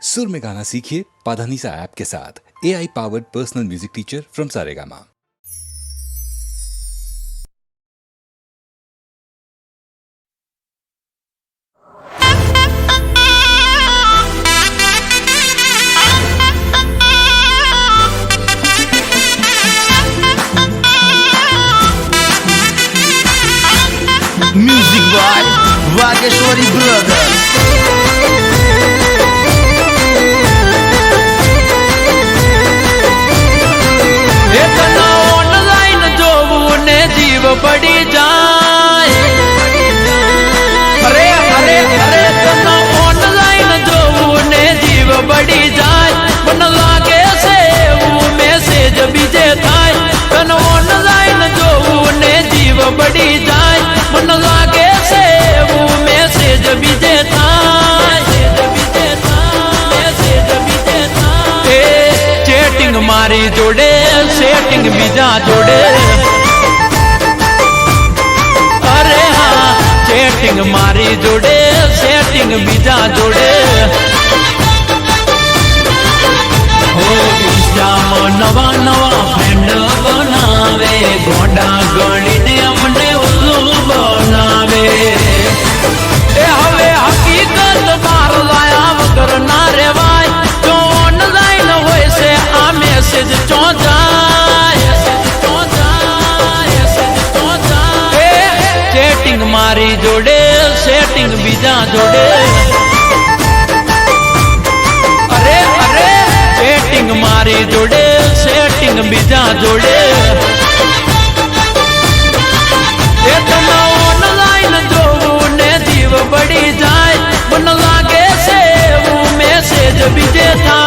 सुर में गाना सीखिए पाधानीसा ऐप के साथ। AI powered personal music teacher from Saregama. Music by Vageshwari Brothers. Online जोवू ने जीव पड़ी जाए। अरे अरे अरे तना ऑनलाइन जोवू ने जीव पड़ी जाए। मन लागे से वो मैसेज बीजे थाय। तना ऑनलाइन जोवू ने जीव पड़ी जाए। मन लागे से वो मैसेज बीजे थाय। चैटिंग मारी जोड़े सेटिंग बीजा जोड़े। अरे हाँ चैटिंग मारी जोड़े सेटिंग बीजा जोड़े। हो इंस्टा में नवा नवा फ्रेंड बनावे। गोंडा गणी ने हमने उल्लू बनावे। ए हवे हकीकत बार लाया वगर ना रेवाय। जो ऑनलाइन होए से आ मैसेज चो जाए। चैटिंग मारी जोड़े सेटिंग बीजा जोड़े। अरे अरे चैटिंग मारी जोड़े सेटिंग बीजा जोड़े। ये तना ऑनलाइन जो ने जीव बड़ी जाए। मन लागे से वो मैसेज बीजे था।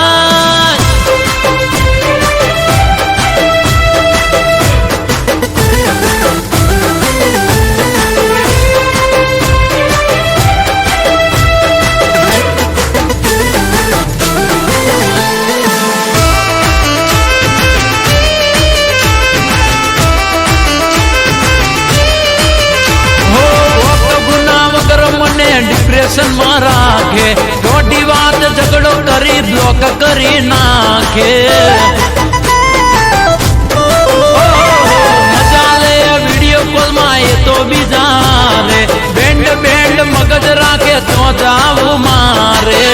डिप्रेशन में राखे थोड़ी बात झगड़ो करी ब्लॉक करी नाखे। मजा ले वीडियो कॉल माए तो भी जा रे। बैंड बैंड मगज राखे तो जाऊ मारे।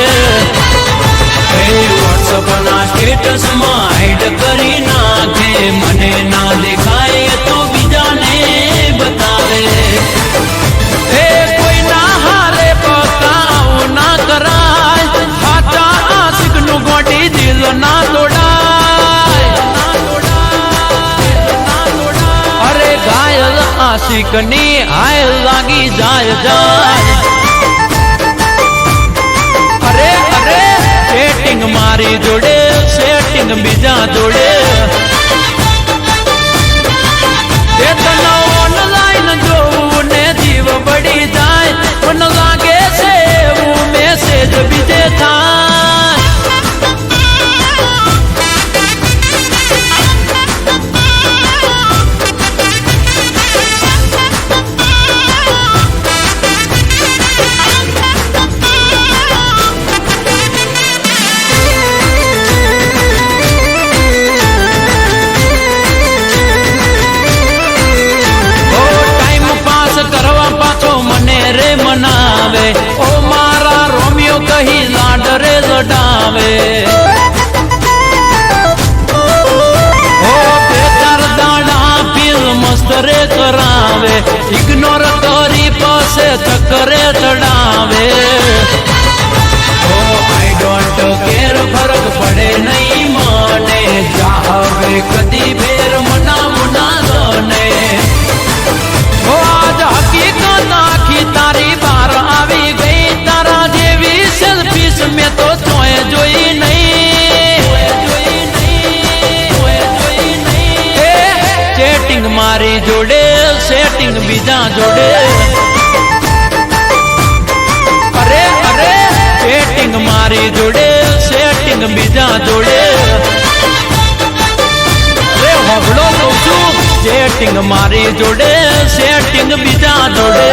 व्हाट्सएप ना स्टेटस में हाइड करी नाखे। मने ना दिखाए तो भी जाने बतावे। कोई ना हारे पकाओ ना कराए। हाथा आशिक नु गोटी दिल ना तोड़ाए। अरे घायल आशिक नी आय लागी जाय जाय। अरे अरे सेटिंग मारी जोड़े सेटिंग बीजा जोड़े। तना ऑनलाइन जो ने जीव बड़ी जाए। मन लागे से वो मैसेज बीजे था। मनावे ओ मारा रोमियो कही लाड रे लडावे। ओ बेकार दाड़ा फिल्म मस्त रे करावे। इग्नोर करी पासे चक्करे चढ़ावे। ओ आई डोंट केयर फर्क पड़े नहीं माने। चाहवे कदी फेर मना मुना जाने। ओ आज हकीकत आखी तारी बार आवी गई। तारा जेवी सेल्फीस में तो चोए जोई नहीं। चैटिंग मारी जोड़े सेटिंग बीजा जोड़े। अरे अरे चैटिंग मारी जोड़े सेटिंग बीजा जोड़े। अरे हगड़ो तो चैटिंग मारी जोड़े सेटिंग बीजा जोड़े।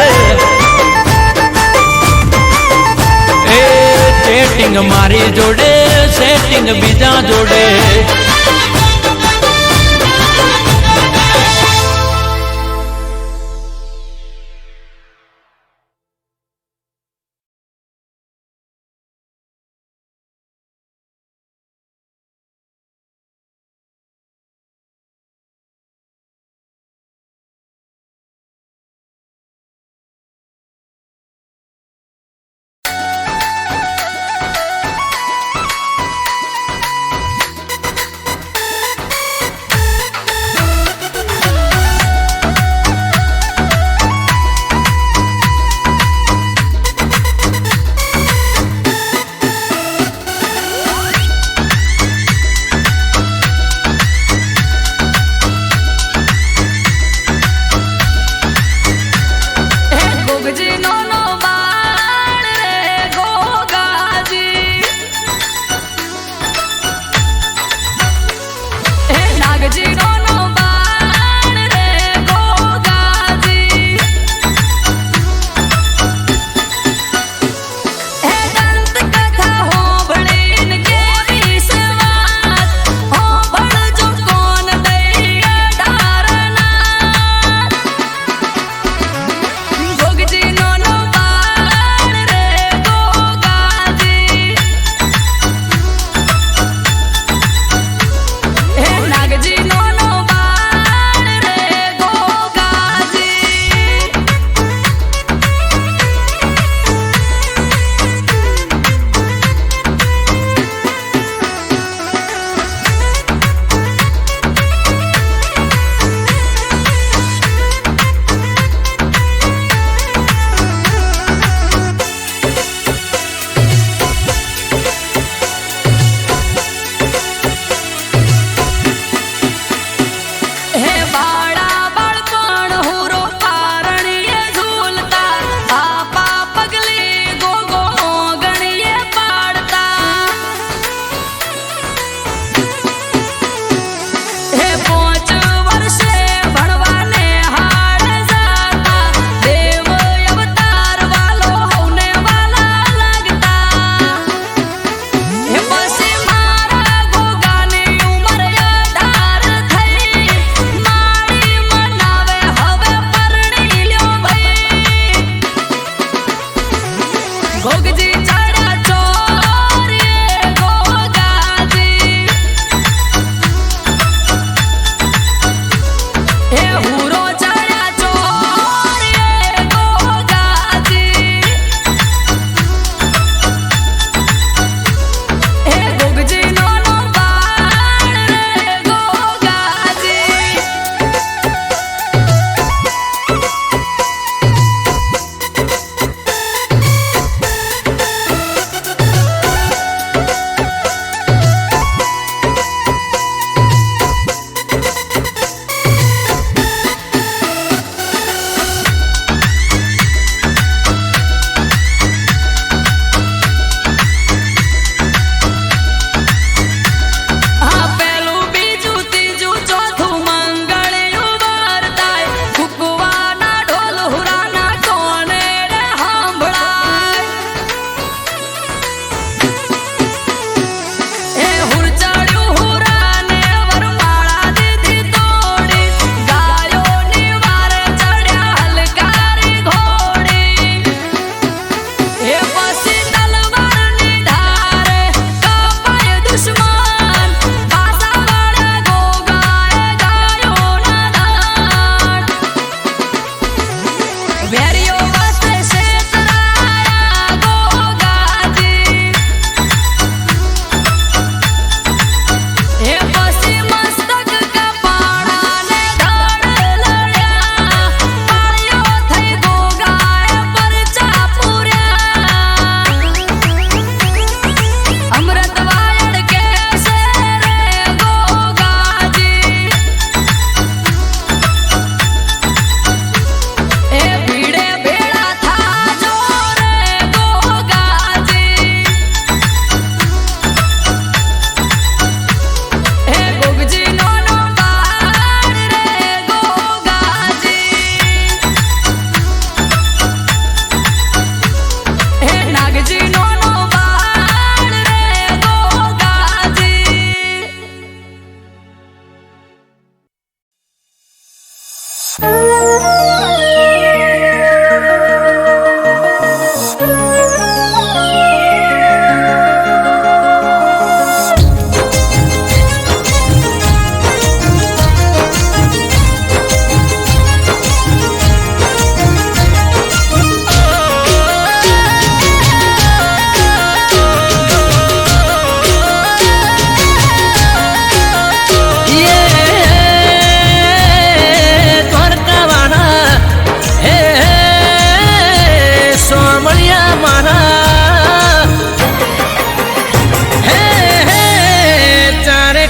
સેટિંગ મારી જોડે સેટિંગ બીજા જોડે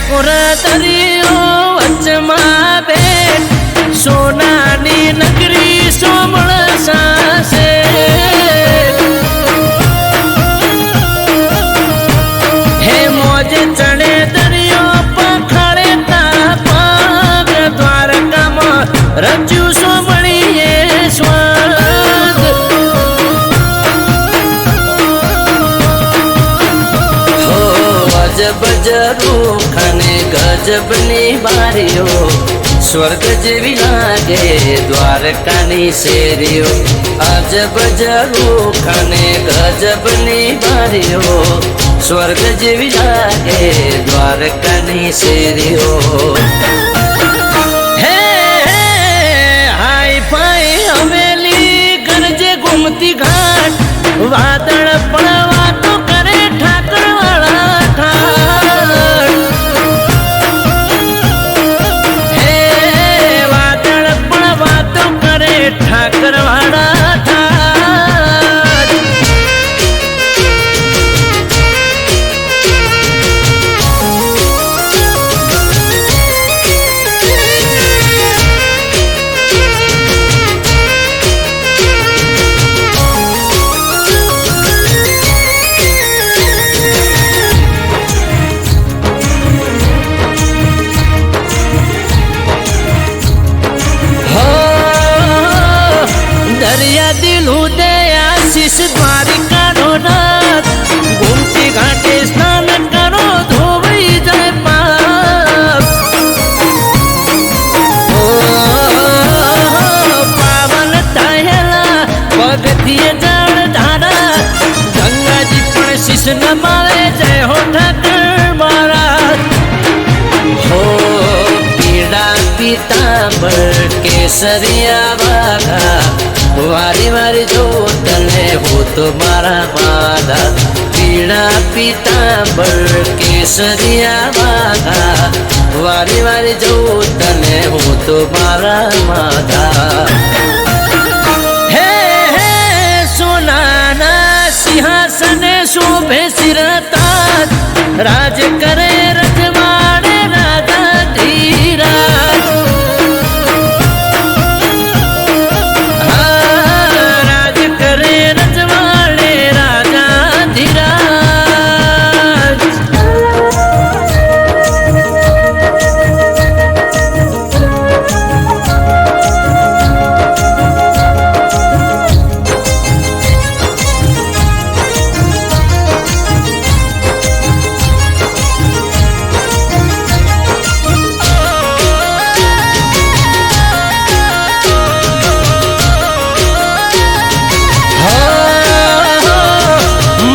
કોર દરિયો વચમાં બેટ સોનાની નગરી સોમળ સાસે હે મોજ ચડે દરિયો પખાડે તા પગ દ્વારકામાં રચ્યું સોમણીએ સ્વાદ હો અજબ જરૂખ અને ગજબની બારીઓ સ્વર્ગ જેવી લાગે દ્વારકાની શેરીઓ અજબ જરૂખ અને ગજબની બારીઓ સ્વર્ગ જેવી લાગે દ્વારકાની શેરીઓ હે હાઈ ફાઈ હવેલી ગરજે ગુમતી ઘાટ વાદળ પણ વાતો કરે ઠાકર વાળા ઠાઠ હે વાદળ પણ વાતો કરે ઠાકર વાળા ઠાઠ દરિયા દિલ ઉદય આશીષ દ્વારિકાનો નાથ ગુમતી ઘાટે સ્નાન કરો ધોવાઈ જાય પાપ પાવન થયેલા પગથિયે જળ ધારા ગંગાજી પણ શીશ નમાવે જય હો ઠાકર મહારાજ હો પીડા પીતાંબર કેસરિયા વાઘા વારી વારી જો તને હું તો મારા માધા પીડા પીતાંબર કેસરિયા વાઘા વારી વારી જો તને હું તો મારા માધા હે હે સોનાના સિંહાસને શોભે શિરતાજ રાજ કરે રજવાડે રાજા ધીરાજ રાજ કરે રજવાડે રાજા ધીરાજ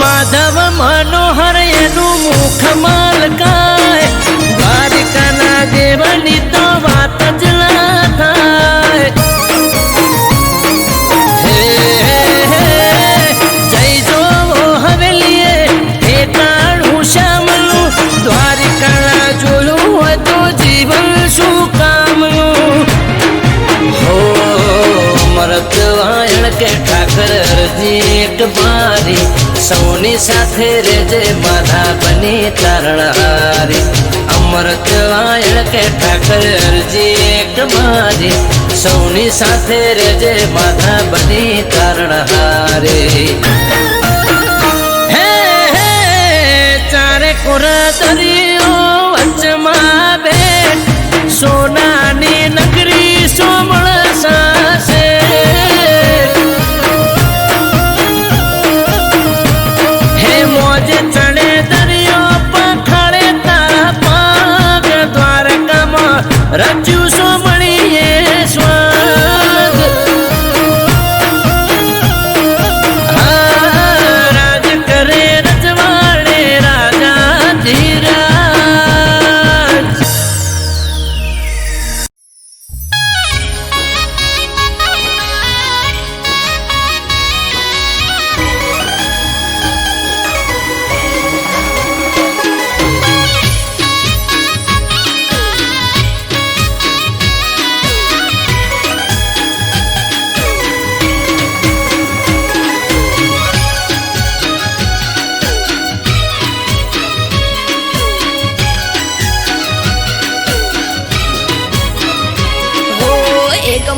માધવ મનોહર એનું મુખ મલકાય દ્વારિકાના દેવની તો વાત જ ના થાય હે હે જય જોવો હવેલીએ ઠેકાણું શ્યામનું દ્વારિકાના જોયું હોય તો જીવન શું કામનું હો મરત વાયણ કે ઠાકર અરજી એક બારી સૌની સાથે રેજે માધા બની તારણહારી અમૃત વાયણ કે ઠાકર અરજી એક મારી સૌની સાથે રેજે માધા બની તારણહારી હે હે ચારે કોર દરિયો વચમાં બેટ સોનાની નગરી સોમળ સાસે હે મોજ ચડે દરિયો પખાડે તા પગ દ્વારકામાં રચ્યું સોમણીએ સ્વાદ રાજ કરે રજવાડે રાજા ધીરા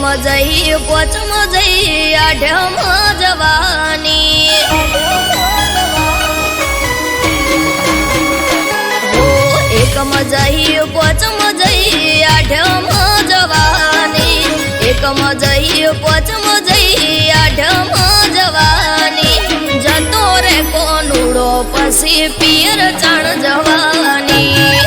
જઈ પોચમાં જઈ આઠમાં જવાની એકમાં જઈ પોચમાં જઈ આઠમાં જવાની એકમાં જઈ પોચમાં જઈ આઠમાં જવાની જતો રે કોનુડો પછી પિયર ચાણ જવાની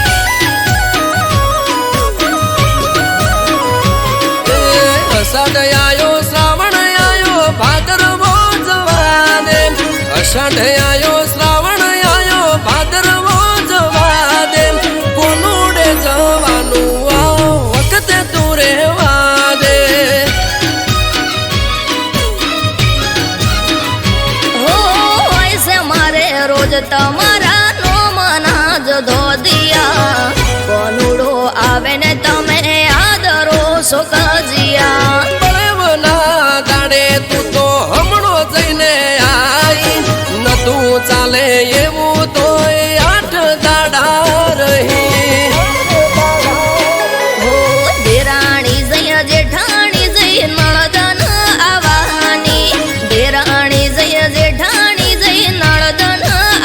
અષાઢ આયો શ્રાવણ આયો ભાદરવો જવાને અષાઢ આયો શ્રાવણ આયો ભાદરવો જવાને કોનુડે જવાનું આ વખતે તું રેવા દે હો હોય છે મારે રોજ તમારા નોમના જ ધોદિયા કોનુડો આવે ને તમે આદરો સુખજિયા બળવના દાડે તું તો હમણો જઈને આઈ નતું ચાલે એવું તો 8 દાડા રહી હો દેરાણી જય જેઠાણી જય નળદન આવવાની દેરાણી જય જેઠાણી જય નળદન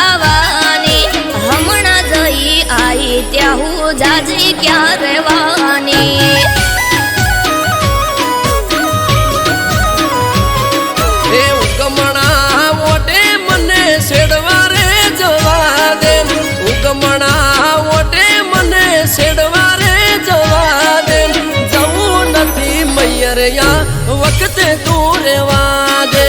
આવવાની હમણાં જઈ આઈ ત્યાં હું જાજી ક્યાં રહેવાની એ ઉગમણા ઓટે મને છેડવા રે જવા દે ઉગમણા ઓટે મને છેડવા રે જવા દે જવું નથી મૈયરિયા વખતે તું રેવા દે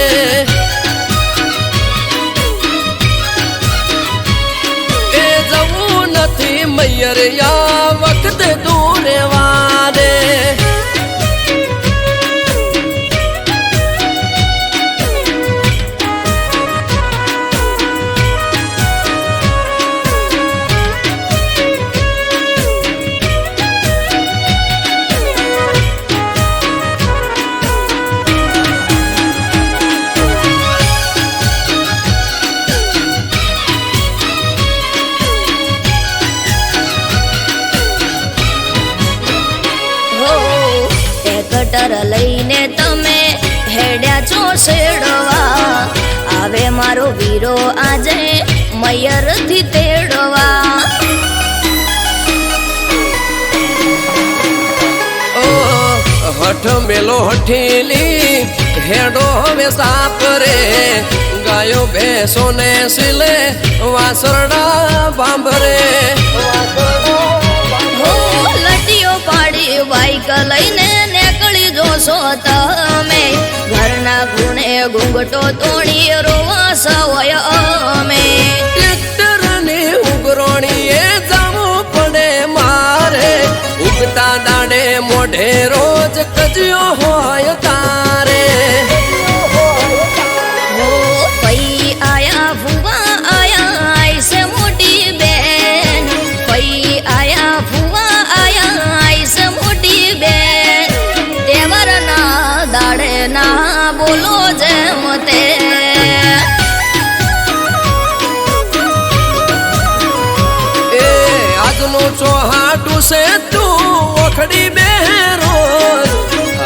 એ જવું નથી મૈયરિયા વખતે તું રેવા દે કટર લઈને તમે હેડ્યા છો શેડવા આવે મારો વીરો આજે મયરથી તેડવા હઠ મેલો હઠીલી હેડો હવે સાપ રે ગાયો ભેંસો ને સિલે વાસરડા બાંભરે હો લટીઓ પાડી બાઈક લઈને નીકળી જોશો તમે ઘરના ગુણે ઘૂંઘટો તોડી રોવા સવય અમે ટ્રેક્ટરની ઉગરોણીએ જવું પડે મારે ઉગતા દાડે મોઢે રોજ કજ્યો હોય તારે હો પઈ આયા ફુવા આયા આઈસે મોટી બેન પઈ આયા ફુવા આયા આઈસે મોટી બેન તેવરના દાડે ના બોલો જેમ તે એ આજનો ચોહાટું છે તું ઓખડી બેરો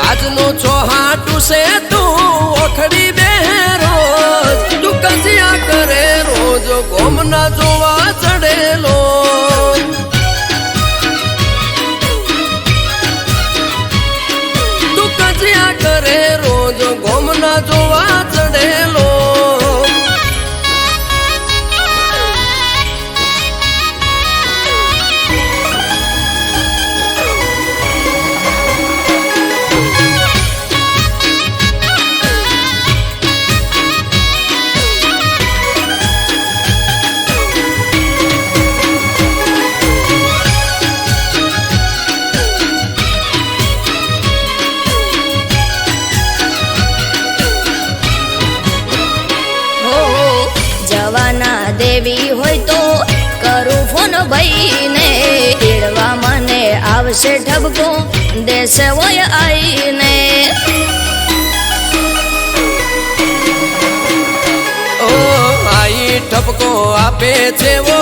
આજનો ચોહાટું છે તું ઓખડી બેરો તું કજિયા કરે રોજ ગોમના જોવા ચડેલો તું કજિયા કરે રોજ ગોમના જોવા ચડેલો દેવી હોય તો કરું ફોન ભાઈને એડવા મને આવશે ઠપકો દેશે હોય આઈને ઓ આઈ ઠપકો આપે છે વો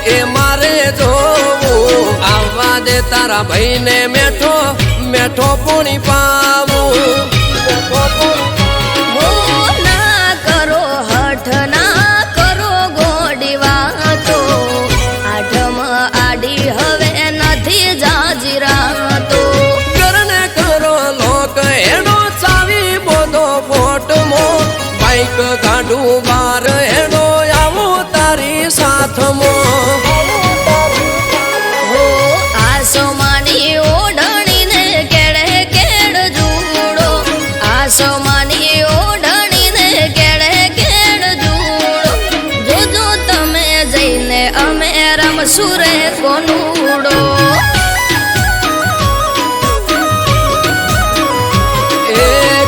એ મારે જોવું આવવા દે તારા ભાઈને મેઠો મેઠો પોણી પાવું એમ સુરે કોનુડો એ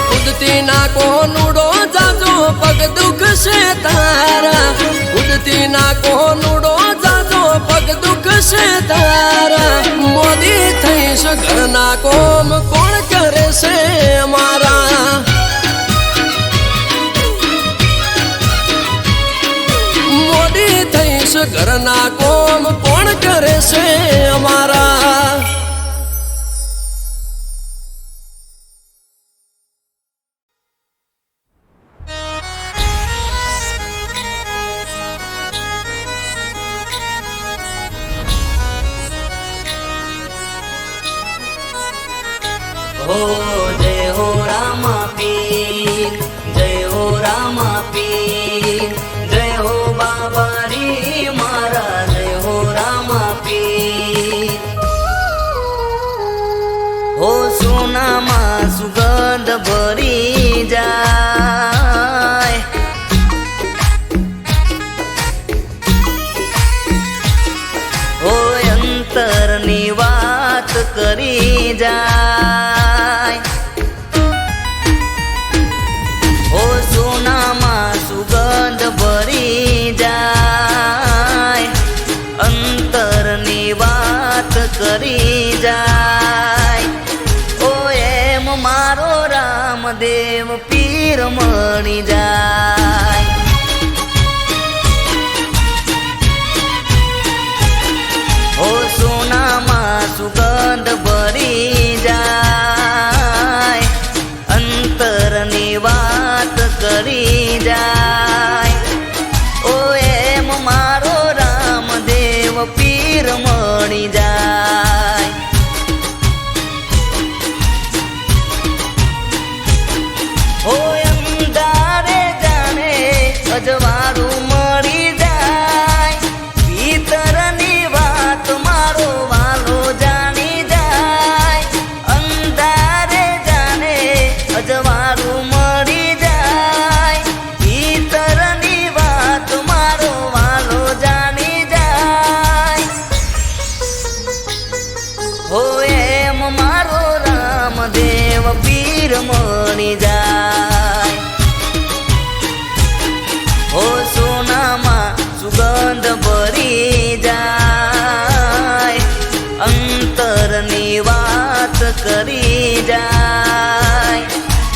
કુદતી ના કોનુડો જાજો પગ દુખશે તારા કુદતી ના કોનુડો જાજો પગ દુખશે તારા મોદી થઈશ ઘરના કોમ કોણ કરે છે મારા મોદી થઈશ ઘરના કોમ કોણ કરે છે અમારા हो जय हो रामा पीर जय हो रामा पीर जय हो बाबा रे मारा जय हो रामा पीर हो सोनामा सुगंध भरी जाय हो अंतरनी વાત કરી જાય ઓ સોનામાં સુગંધ ભરી જાય અંતરની વાત કરી જાય ઓ એમ મારો રામદેવ પીર મળી જાય ઓ સોનામાં સુગંધ ભરી જાય અંતરની વાત કરી જાય ઓ એમ મારો રામદેવ પીર મળી જાય ઓ અંધારે જાણે અજવાળું મળી જાય ભીતરની વાત મારો વાલો જાણી જાય અંધારે જાણે અજવાળું મળી જાય ભીતરની વાત મારો વાલો જાણી જાય હો એમ મારો રામદેવ પીર મળી જાય હો સોનામાં સુગંધ ભરી જાય અંતરની વાત કરી જાય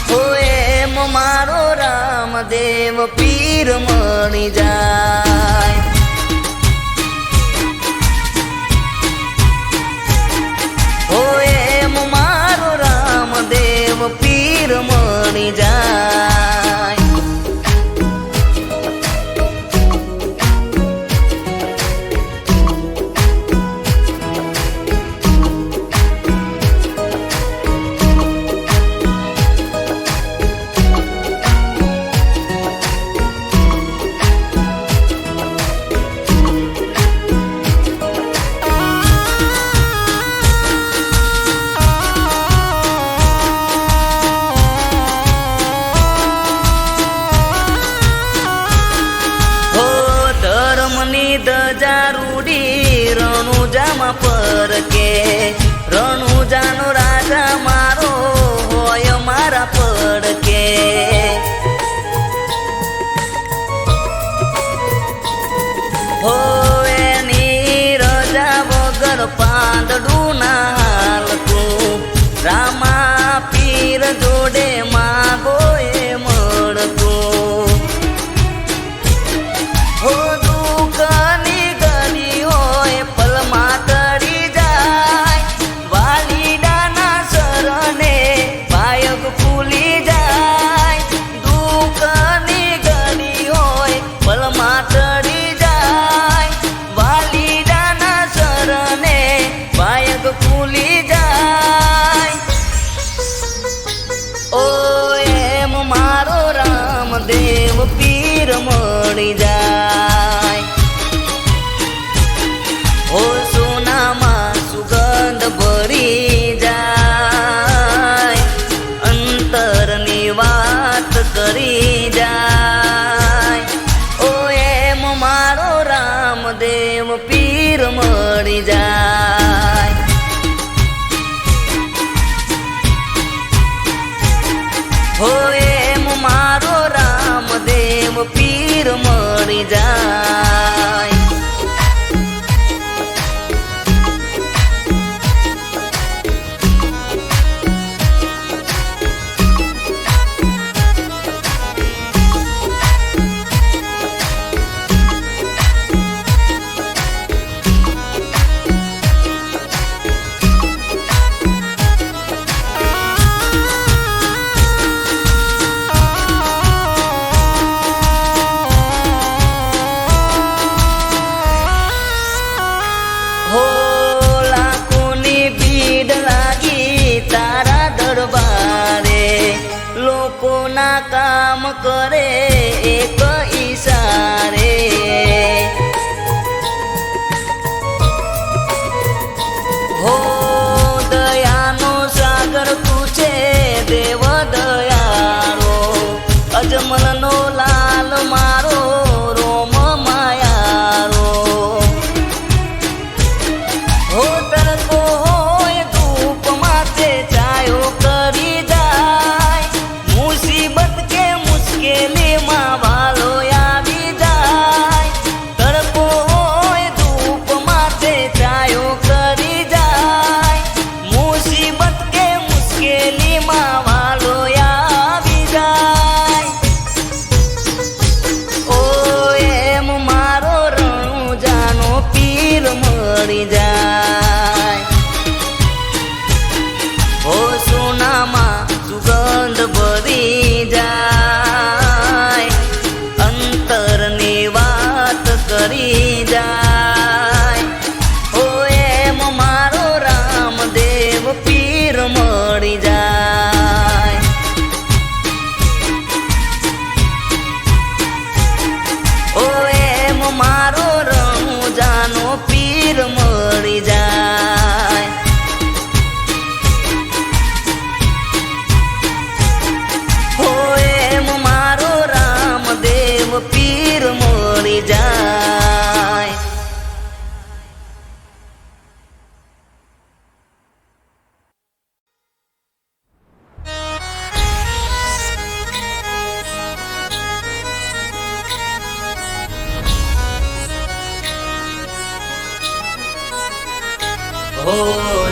હો એમ મારો રામદેવ પીર મળી જાય હો એમ મારો રામદેવ પીર મળી જાય હો ધર્મની ધજા રૂડી રણુજામાં પરકે રણુજાનો રાજા મારો હોય મારા પડકે હો એની રજા વગર પાંદડું ના હાલતું રામા પીર જોડે માગો એ મળતું હો દુઃખની ઘડી હોય પલમાં ટળી જાય વાલીડાના શરણે પાયક ફૂલી જાય દુઃખની ઘડી હોય પલમાં ટળી જાય વાલીડાના શરણે પાયક ફૂલી જાય પીર મળી જાય. હો એમ મારો રામદેવ પીર મળી જાય. હો લાખોની ભીડ લાગી તારા દરબારે, લોકોના કામ કરે એક ઈશારે. હો દયાનો સાગર તું છે દેવ દયાળો, અજમલનો લાલ મારો રોમ માયારો. હો તડકો હોય ધૂપ માથે છાયો કરી જાય, મુસીબત કે મુશ્કેલીમાં વાલો આવી જાય. તડકો હોય ધૂપ માથે છાયો કરી જાય, મુસીબત કે મુશ્કેલીમાં વાલો આવી જાય. ઓ એમ મારો રણુજાનો પીર મળી જાય. ઓ સોનામાં સુગંધ ભરી જાય, અંતરની વાત કરી જાય. ઓ એમ મારો રામદેવ પીર મળી જાય. ઓ એમ મારો રણુજાનો પીર મળી જાય. ઓ એમ મારો રામદેવ પીર મળી જાય. હો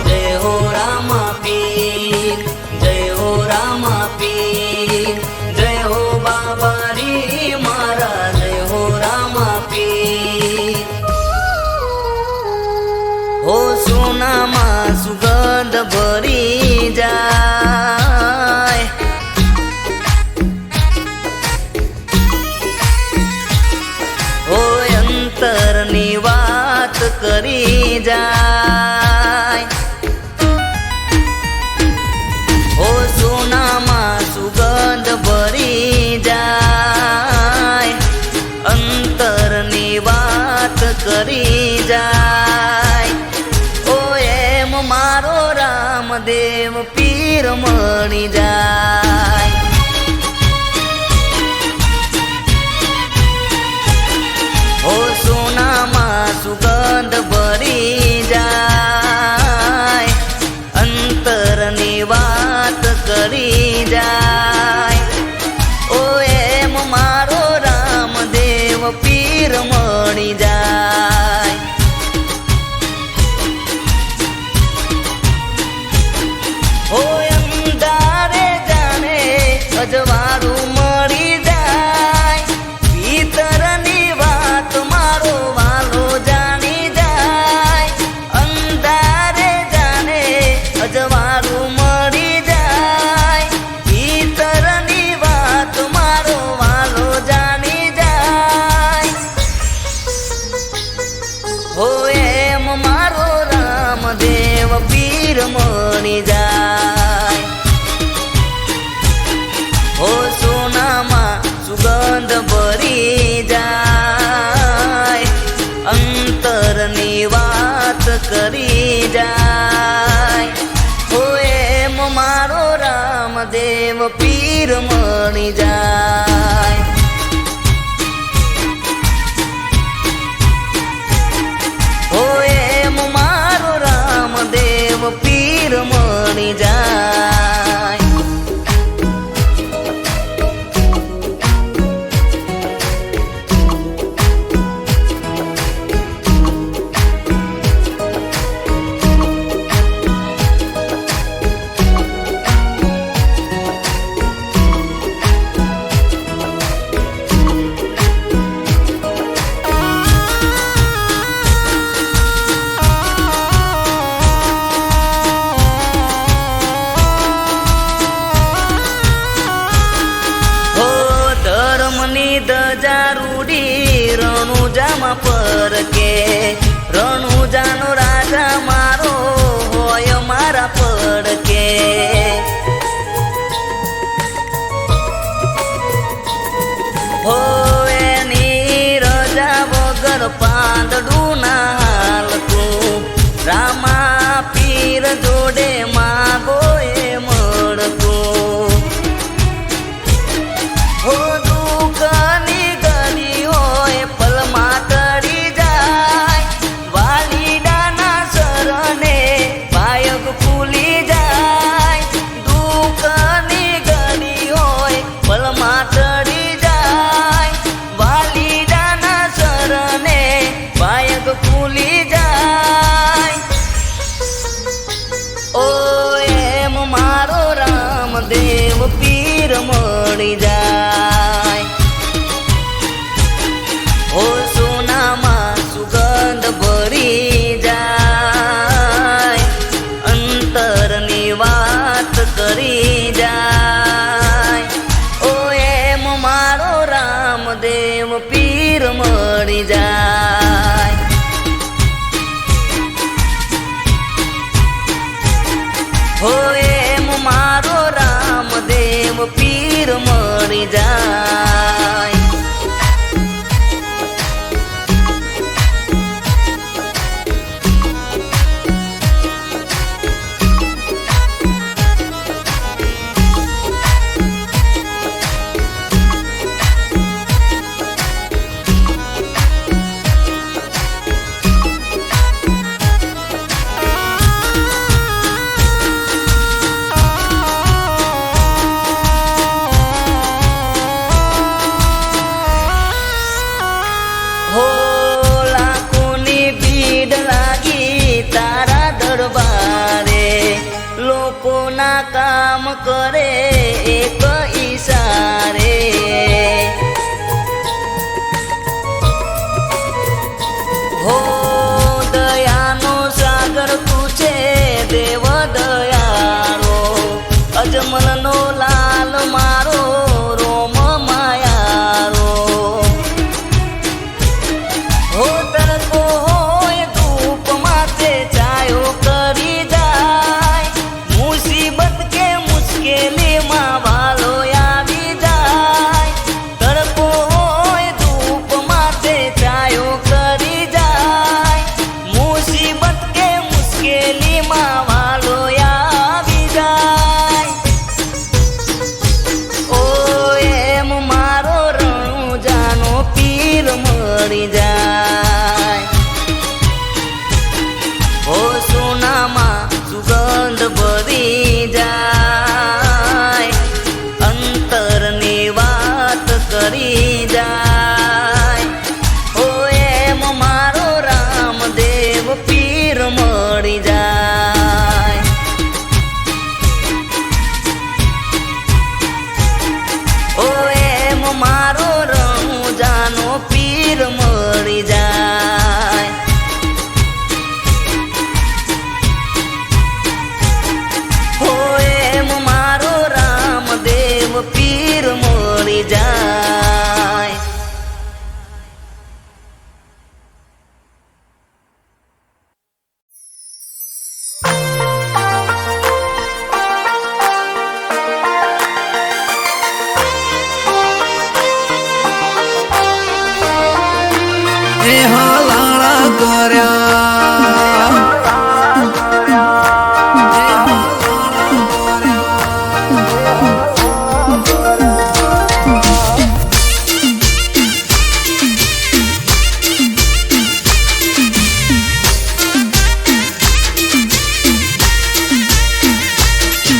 જય હો રામા પીર, જય હો રામા પીર, જય હો બાબારી મારા, જય હો રામા પીર. હો સોનામાં સુગંધ ભરી જાય, હો અંતરની વાત કરી જાય. હો સોનામાં સુગંધ ભરી જાય, અંતરની વાત કરી જાય. ઓ એમ મારો રામદેવ પીર મળી જાય. હો સોનામાં સુગંધ ભરી જાય, અંતરની વાત કરી જાય. ઓ એમ મારો રામદેવ પીર મળી જાય. હો અંધારે જાણે અજવાળું મળી જાય, ભીતરની વાત મારો વાલો જાણી જાય. અંધારે જાણે અજવાળું મળી જાય, ભીતરની વાત મારો વાલો જાણી જાય. હો એમ મારો રામદેવ પીર મળી જાય. હો સોનામાં સુગંધ ભરી જાય, અંતરની વાત કરી જાય. હો એમ મારો રામદેવ પીર મળી જાય. હો કે રણુજાનો રાજા મારો હોય મારા પડકે હો એની રજા વગર પાંદડું ના હાલતું રામા પીર જોડે માગો એ મળતું હો દુઃખની ગળી હોય પલમાં તરી જાય વાલીડાના શરણે પાયક ફૂલી જાય દુઃખની ગળી હોય પલમાં તરી જાય વાલીડાના શરણે પાયક ફૂલી જાય ઓ એમ મારો રામદેવ પીર મળી જાય ઓ સોનામાં સુગંધ ભરી જાય અંતરની વાત કરી જાય ઓ એમ મારો રામદેવ પીર મળી જાય હો એમ મારો રામદેવ પીર મળી જાય હો લાખોની ભીડ લાગી તારા દરબારે લોકોના કામ કરે એક ઈશારે હો દયાનો સાગર તું છે દેવ દયાળો અજમલનો લાલ મારો રોમ માયારો હો તડકો હોય ધૂપ માથે છાયો કરી જાય મુસીબત કે મુશ્કેલીમાં વાલો આવી જાય તડકો હોય ધૂપ માથે છાયો કરી જાય મુસીબત કે મુશ્કેલીમાં વાલો આવી જાય ઓ એમ મારો રણુજાનો પીર મળી જાય ઓ સોનામાં સુગંધ ભરી જાય અંતરની વાત કરી જાય ઓ એમ મારો રામદેવ પીર મળી જાય ઓ એમ મારો રણુજાનો પીર મળી જાય ઓ એમ મારો રામદેવ પીર મળી જાય એ હલાળા કર્યા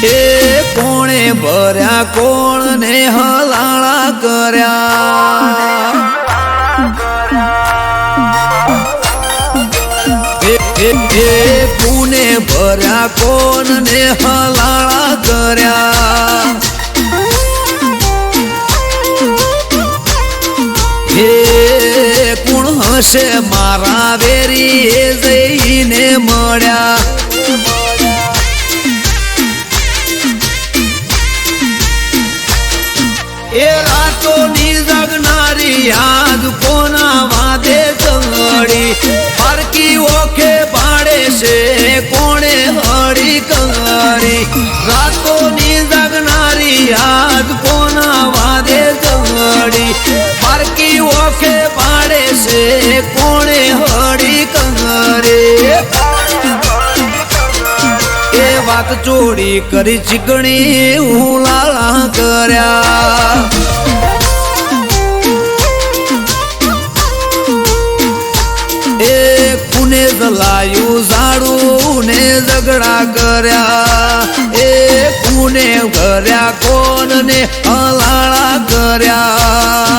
એ કોણે ભર્યા કોણ ને હલાળા કર્યા પુને ભર્યા કોણ ને હલાળા કર્યા હે કોણ હશે મારા વેરી એ જઈને મળ્યા એ રાતોની જગનારી યાદ કોના વાદે ચંગડી ઘડી પારકી ઓખે પાડે છે કોણે હળી કરી રાતોની જાગનારી યાદ કોના વાદે ઘડી પારકી ઓખે પાડે છે કોણે હળી કરી એ વાત ચોરી કરી ચીકણી હું લાલા કર્યા એ કુને જલાયું ઝાડું ને ઝઘડા કર્યા એ કુને કર્યા કોણ ને હલાળા કર્યા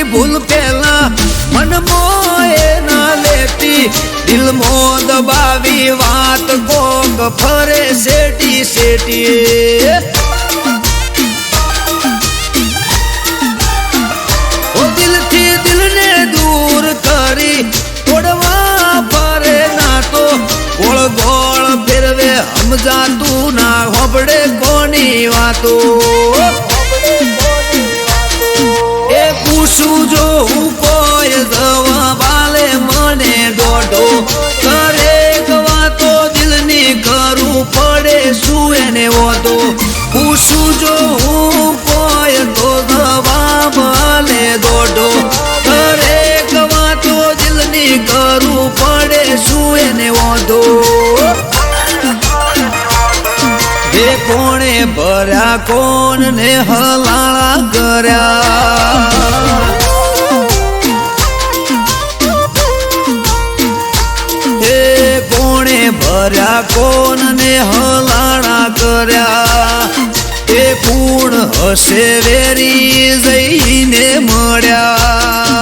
ભૂલ પેલા મન મોએ ના લેતી દિલ મો દબાવી વાત કોક ફરે શેટી શેટી ઓ દિલથી દિલને દૂર કરી તોડવા ફરે ના તો ગોળ ગોળ ફેરવે સમજાતું ના હોબડે કોની વાતો પૂછું જો હું કોઈ જવાબાલે મને દોઢો દરેક વાતો દિલની કરું પડે શું એને વાતો પૂછું જો હું કોઈ તો જવાબાલે દોઢો દરેક વાતો દિલની કરું પડે શું એને વાતો એ કોણે ભર્યા કોણ ને હલાળા કર્યા એ કોણે ભર્યા કોણ ને હલાળા કર્યા એ પૂર્ણ હશે વેરી જઈને મળ્યા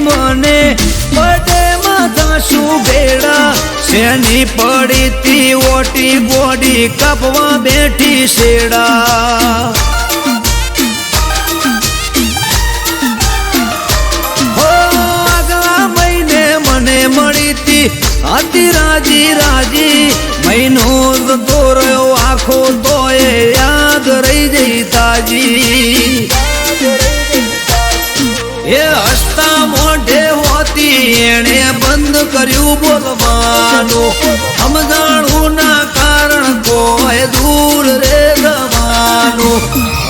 મને બડે માથા શું ભેડા શેની પડી તી ઓટી ગોડી કાપવા બેઠી શેડા હો આગલા મહિને મને મળી તી હતી રાજી રાજી મહિનો જતો રહ્યો આખો તોય યાદ રહી જઈ તાજી એ હસતા મોઢે હોતી એણે બંધ કર્યું બોલવાનું સમજાણું ના કારણ કોઈ દૂર રે જવાનું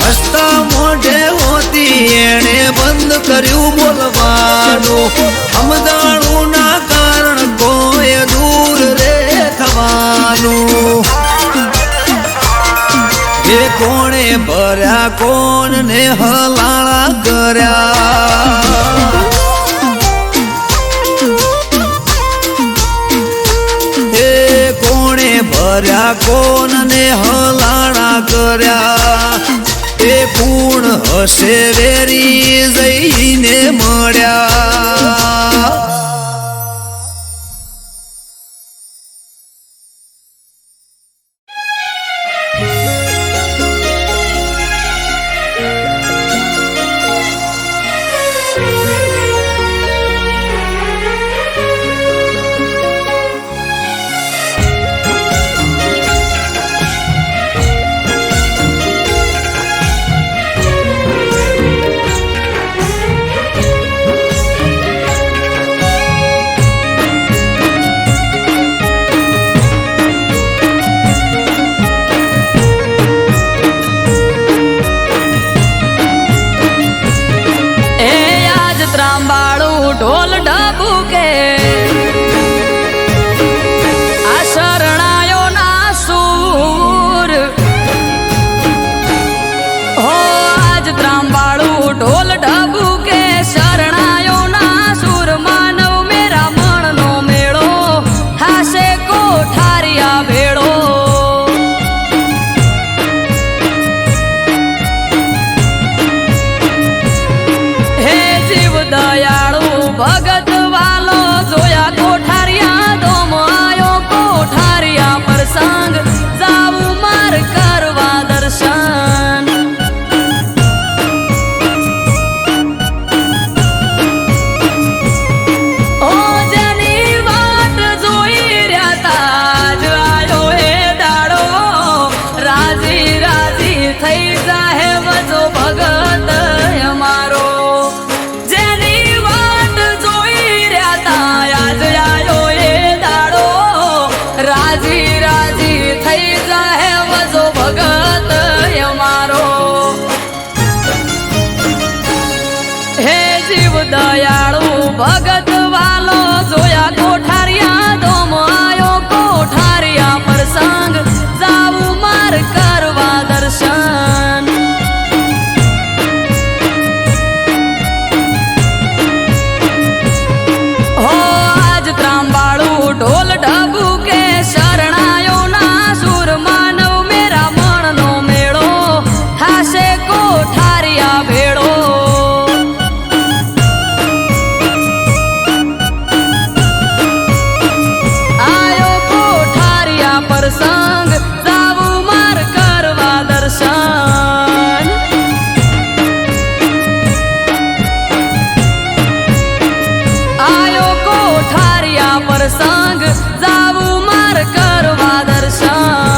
હસતા મોઢે હોતી એણે બંધ કર્યું બોલવાનું સમજાણું ના કારણ કોઈ દૂર રે થવાનું એ કોણે ભર્યા કોણ ને હલાળા કર્યા એ કોણે ભર્યા કોણ ને હલાળા કર્યા એ પૂર્ણ હશે વેરી જઈને મળ્યા કોઠારિયા ભેળો આયો કોઠારિયા પ્રસંગ જાવું માર કરવા દર્શન આયો કોઠારિયા પ્રસંગ જાવું માર કરવા દર્શન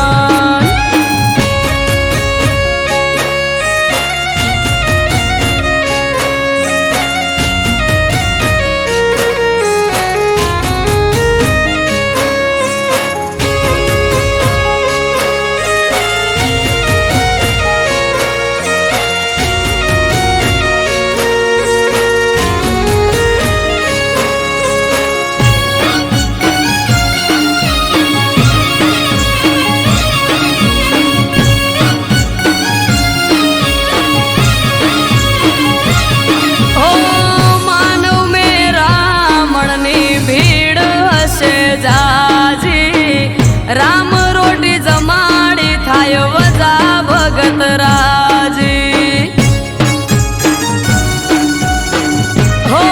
રામ રોટી જમાડી થાય વજા ભગત રાજી હો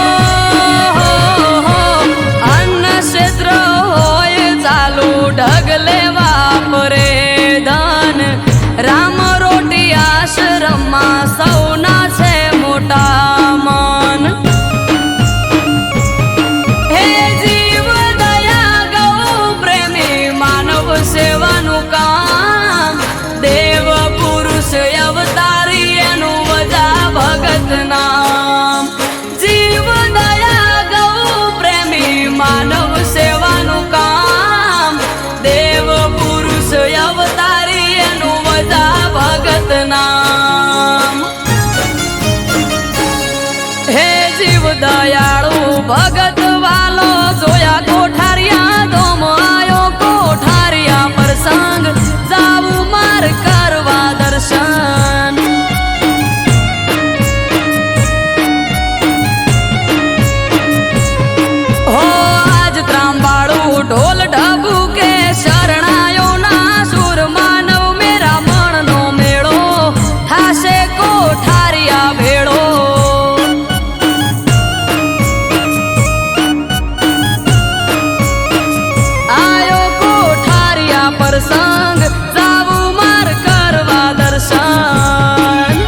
અન્ન ક્ષેત્ર હોય ચાલુ ઢગલે વાપરે ધન રામ રોટી આશ્રમમાં સૌના છે મોટા મન સેવાનું કામ દેવ પુરુષ અવતારી એનું વજા ભગત નામ જીવ દયા ગૌ પ્રેમી માનવ સેવાનું કામ દેવ પુરુષ અવતારી એનું વજા ભગત નામ હે જીવ દયાળુ ભગત વાલો જોયા કોઠારિયા ધોમ આયો કોઠારિયા પ્રસંગ જાવું માર કરવા દર્શન હો આજ ત્રાંબાળું ઢોલ ઢબુ કે શરણાયો ના સુર માનવ મેરા મણનો મેળો થાશે કોઠારિયા ભેળો આયો કોઠારિયા પ્રસંગ જાવું માર કરવા દર્શન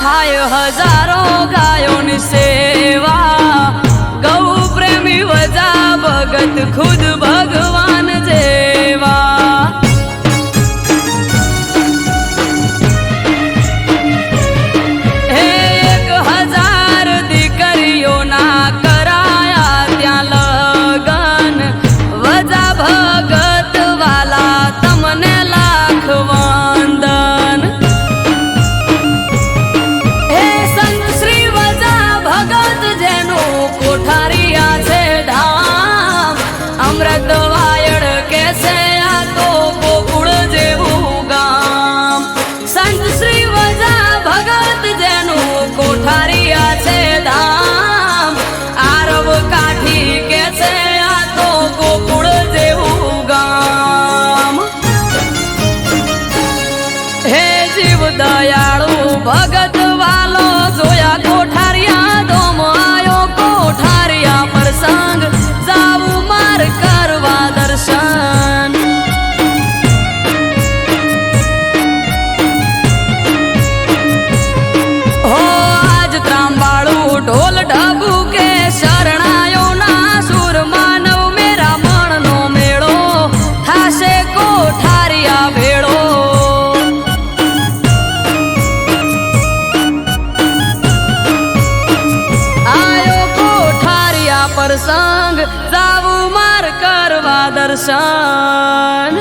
થાય હજારો ગાયોની સેવા ગૌ પ્રેમી વજા ભગત ખુદ ભગવાન જેવા હે 1000 દીકરીઓના કરાયા ત્યાં લગન વજા ભગત વાલા તમને લાખ વંદન ભગત જેનું કોઠારિયા છે ધામ અમૃત દર્શન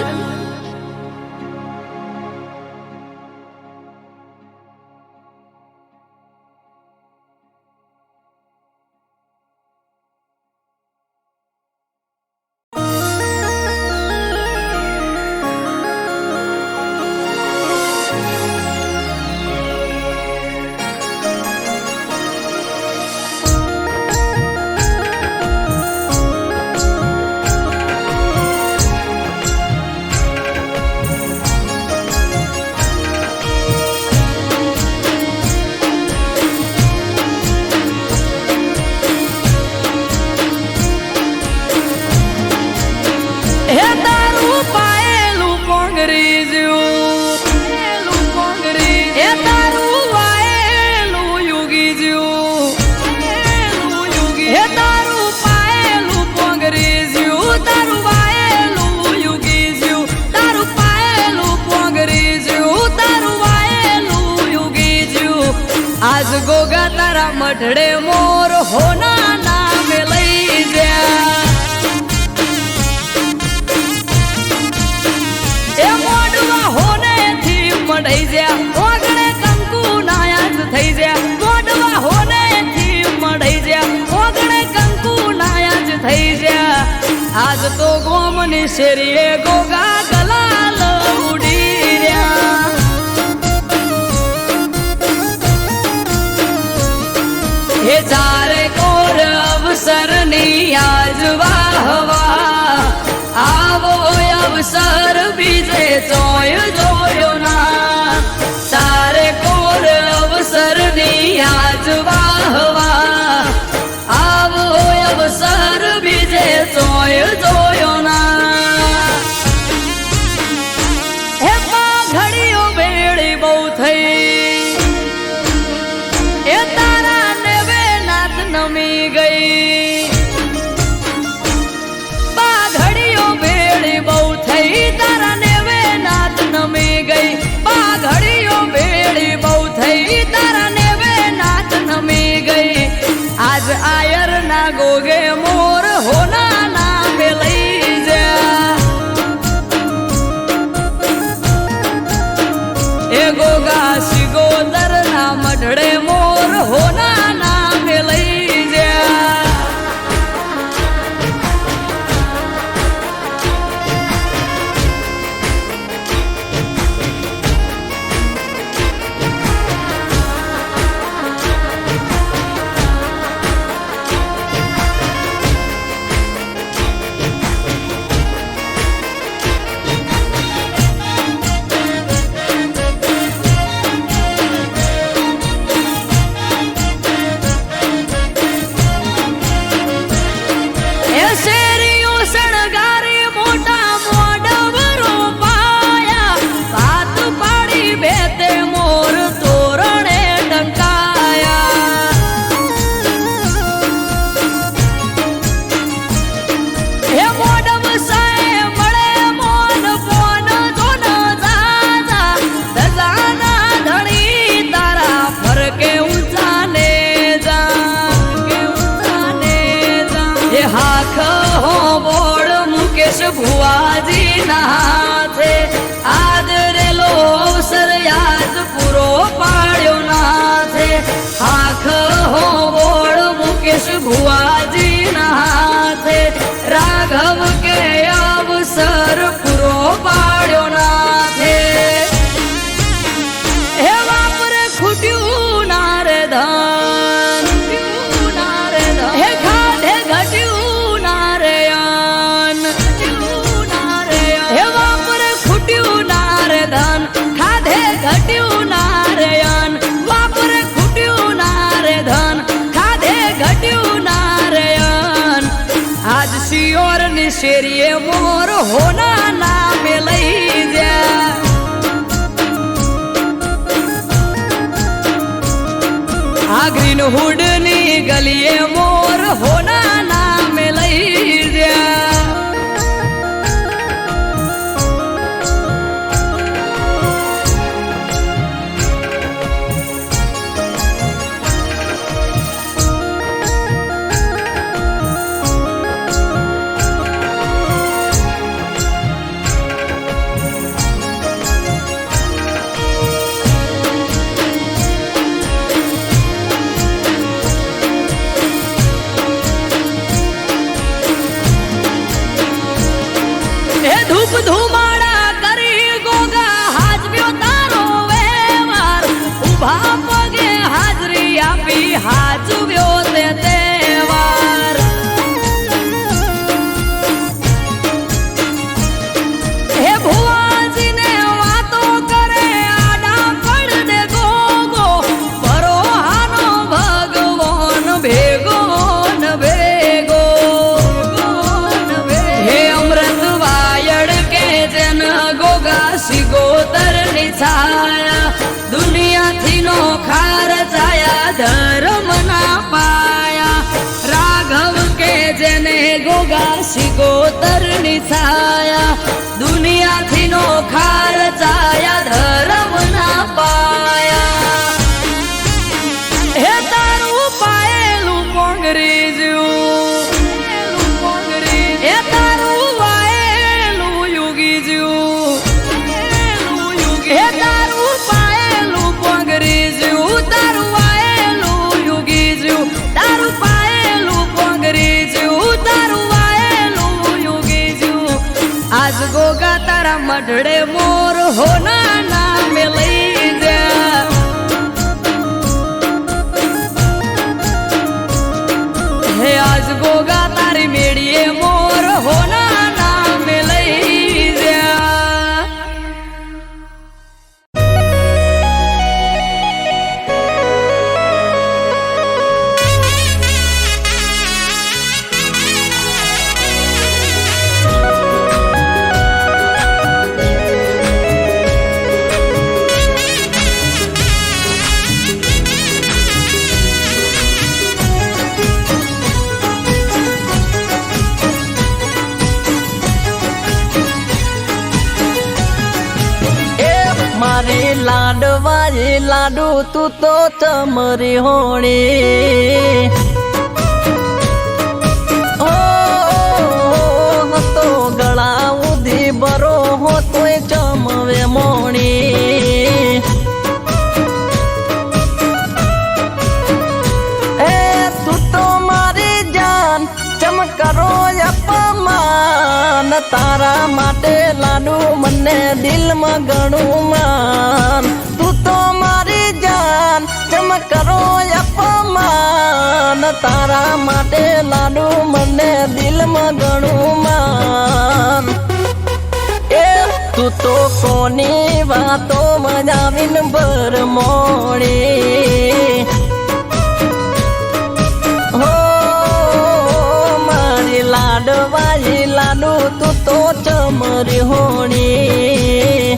आज गोगा तारा मठड़े मोर होना नाम लई जा ए मोडवा होने थी मढ़ई जा ओगड़े कंकु नायाज थई जा मोडवा होने थी मढ़ई जा ओगड़े कंकु नायाज थई जा आज तो गोमनी शेरिए गोगा गलाल उड़ी रया हे चारे कोर अवसर नी आज वाहवा आवो अवसर बीजे चोय जोयो ना चारे कोर अवसर नी आज वाहवा आवो अवसर बीजे चोय जोयो ना हे पा घड़ियो बेड़ी बहु थई नमी गई बाघड़ियों बेड़ी बहु थई तारा नेवे नाथ नमी गई बाघड़ियों बेड़ी बहु थई तारा नेवे नाथ नमी गई आज आयर ना गोगे मोर होना ना मिलई जा ए गोगा सिगोदर ना मढ़ड़े मोर होना ना मिलई भुआजी नाथे आदरेलो अवसर याद पूरो पाड्यो नाथे आख हो बोल मुकेश भुआजी नाथे राघव के अवसर पूरो पाड्यो नाथे हे वापरे खुट्यू नारे धन हे खाधे घट्यू नारे धन खाधे घट्यू नारायण वापरे खुट्यू नारे धन खाधे घट्यू नारायण आज सियोर निशेरिए मोर होना ना मिलई जा आ ग्रीन हुड नी गलिए मोर होना ना मिलई जा ધુમાડા કરી ગોગા હાજવ્યો તારો વ્યવહાર ઉભા પગે હાજરી આપી હાજવ્યો તે તહેવાર હે ભુવાજીને વાતો કરે આડા પડ દે ગોગો પરોહાનો ભગવાન ભેગો ન ભેગો હે અમૃત વાયડ કે જન ગોગા સિગોતર ની છાયા દુનિયાથી નો ખાર છાયા ધર્મ ના પાયા રાઘવ કે જેને ગોગા સિગોતર ની છાયા દુનિયાથી નો ખાર છાયા ધર્મ ના પાયા હે તારું પાયેલું પોંગરી જ્યું હે તારું વાયેલું યુગી જ્યું હે તારું પાયેલું પોંગરી જ્યું તારું વાયેલું યુગી જ્યું તારું પાયેલું પોંગરી જ્યું તારું વાયેલું યુગી જ્યું આજ ગોગા તારા મઢડે મોર હોના નામે લઈ જા હે આજ ગોગા તારી મેળીએ મોર હોના નામે લઈ જા મારી લાડવાજી લાડુ તું તો ચમરી હોણી ઓ તો ગળા ઉધી બરો હો તોય ચમવે મોણી એ તું તો મારી જાન ચમકરો અપમાન તારા માટે લાડુ મને દિલમાં ઘણું માન તું તો મારી જાન ચમકરો અપમાન તારા માટે લાડુ મને દિલમાં ઘણું માન એ તું તો કોની વાતો મજાવીન ભર મોડી હો મારી લાડવાજી લાડુ તું તો ચમરી હોણી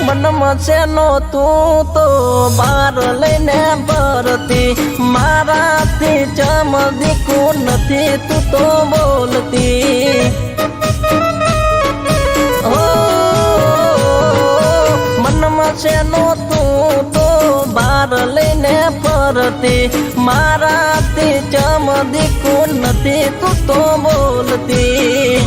મનમાં શેનો તું તો બાર લઈને ભરતી મારાથી ચમદીકું નથી તું તો બોલતી ઓ મનમાં શેનો તું તો બાર લઈને ફરતી મારાથી ચમદીકું નથી તું તો બોલતી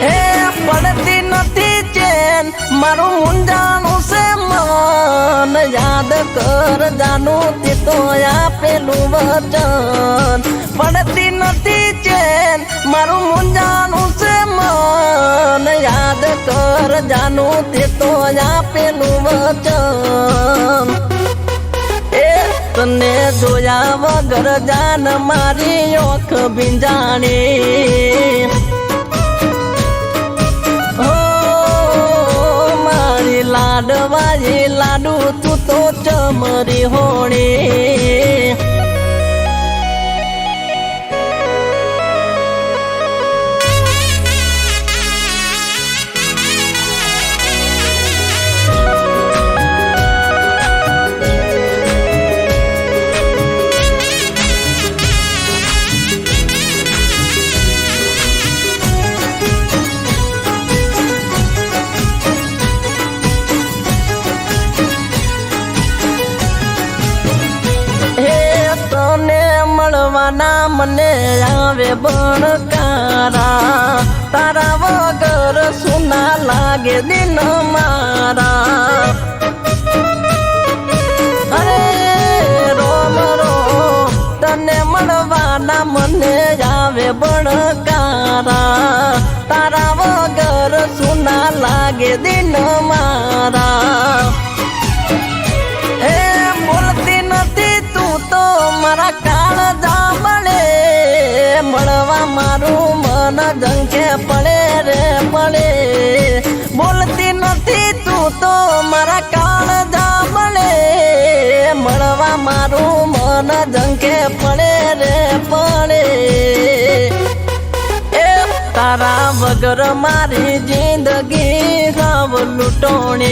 એ પડતી નથી ચેન મારું મુંજાણું છે મન યાદ કર જાનું તે તો આપેલું વચન પડતી નથી ચેન મારું મુંજાણું છે મન યાદ કર જાનું તે તો આપેલું વચન એ તને જોયા વગર જાન મારી ઓખ ભીંજાણી લાડવાજી લાડુ તું તો ચમરી હોણી મળવાના મને આવે બણકારા તારા વગર સુના લાગે દિન મારા અરે રોમ રોમ તને મળવાના મને આવે બણકારા તારા વગર સુના લાગે દિન મારા બોલતી નથી તું તો મારા કાળ જામણે મળવા મારું મન જંખે પડે રે પડે બોલતી નથી તું તો મારા કાળ જામણે મળવા મારું મન જંખે પડે રે પડે તારા વગર મારી જિંદગી સાવ લૂંટોણી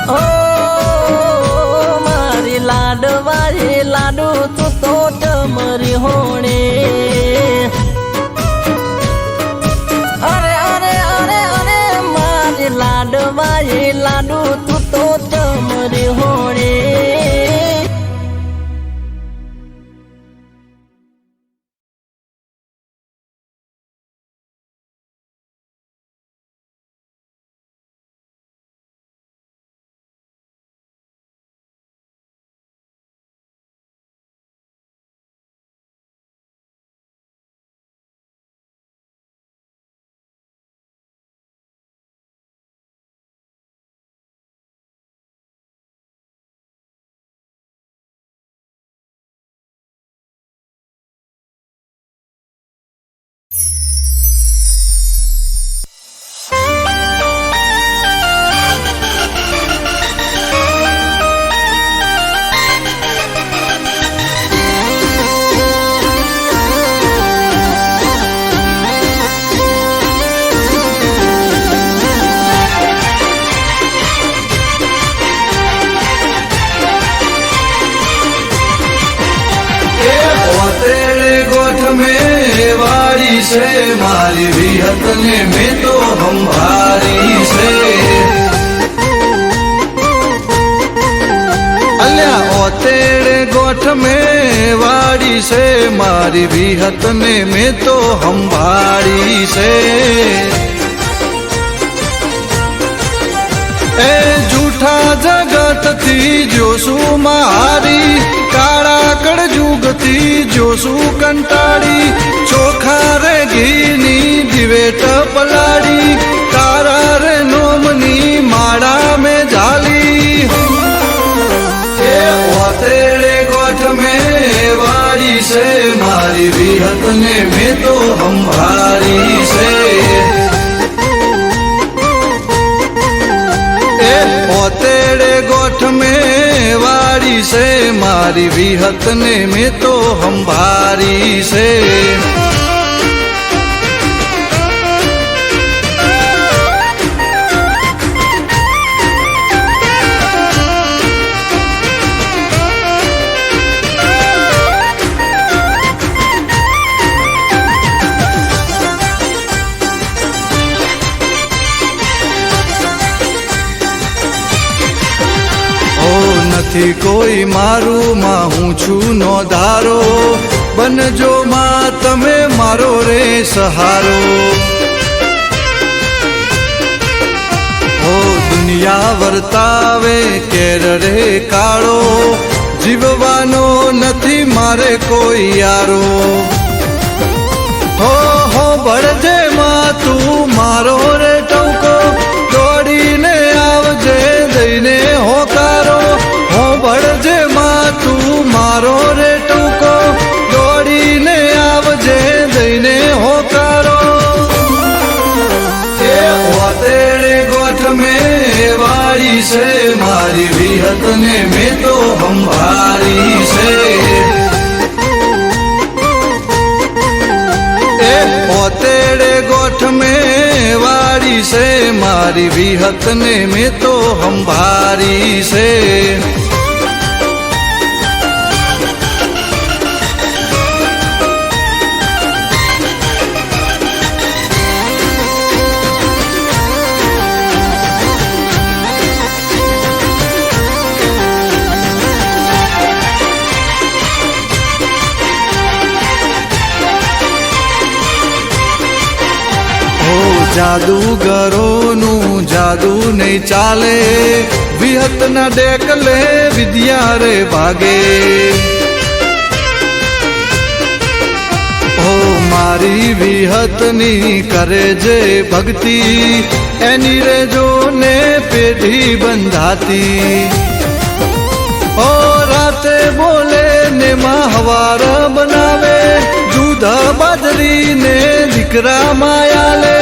ઓ મારી લાડવાળી લાડુ તું તો ચમરી હોણી અરે અરે અરે અરે મારી લાડવાળી લાડુ તું તો ચમરી હોણી से मारी विहत ने में तो हम भारी से अल्या ओतेड़े गोठ में वाड़ी से मारी विहत ने में तो हम भारी से ए झूठा जगत थी जोसु मारी काड़ा कड़ जुगती जोसु कंटाड़ी चोखा रे घीनी दिवेट पलाड़ी तारा रे नोमनी माड़ा में जाली तेरे गोठ में वारी से मारी विहत ने में तो हम भारी से तेरे गोठ में वारी से मारी विहत ने में तो हम भारी से નથી કોઈ મારું માં હું છું નો ધારો બનજો માં તમે મારો રે સહારો ઓ દુનિયા વર્તાવે કેર રે કાળો જીવવાનો નથી મારે કોઈ યારો હો બળજે માં તું મારો રે ટવકો દોડીને આવજે દઈને હોકારો बड़जे माँ तू मारो रे टूको दौड़ी ने आवजे दईने होकारो तेरे गोठ में वारी से मारी विहत ने में तो हम भारी से तेरे गोठ में वारी से मारी विहत ने में तो हम भारी से જાદુગરોનું જાદુ નહીં ચાલે, વિહતના ડેકલે વિદ્યા રે ભાગે. ઓ મારી વિહતની કરે જે ભક્તિ, એની રે જોને પેઢી બંધાતી. ઓ રાતે બોલે ને માં હવાર બનાવે, દૂધ બાજરી ને દીકરા માયાલે.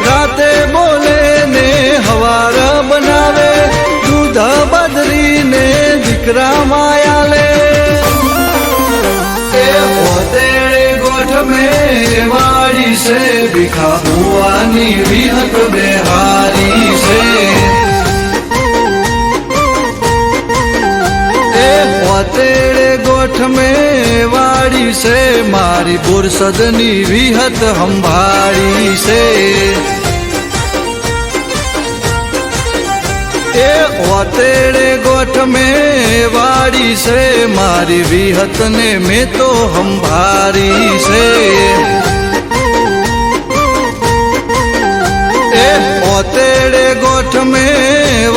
રાતે બોલે ને હવાર બનાવે, દૂધ બાજરી ને દીકરા માયાલે. એ પોતેડે ગોઠ में वाड़ी से बिखा हुआनी विहत बेहारी से. ए पोतेड़े गोठ में वाड़ी से मारी बुरसदनी विहत हंभारी से. ए ओतेड़े गोठ में वाड़ी से मारी विहत ने में तो हंभारी से. ए ओतेड़े गोठ में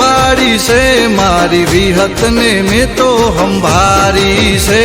वाड़ी से मारी विहत ने में तो हंभारी से.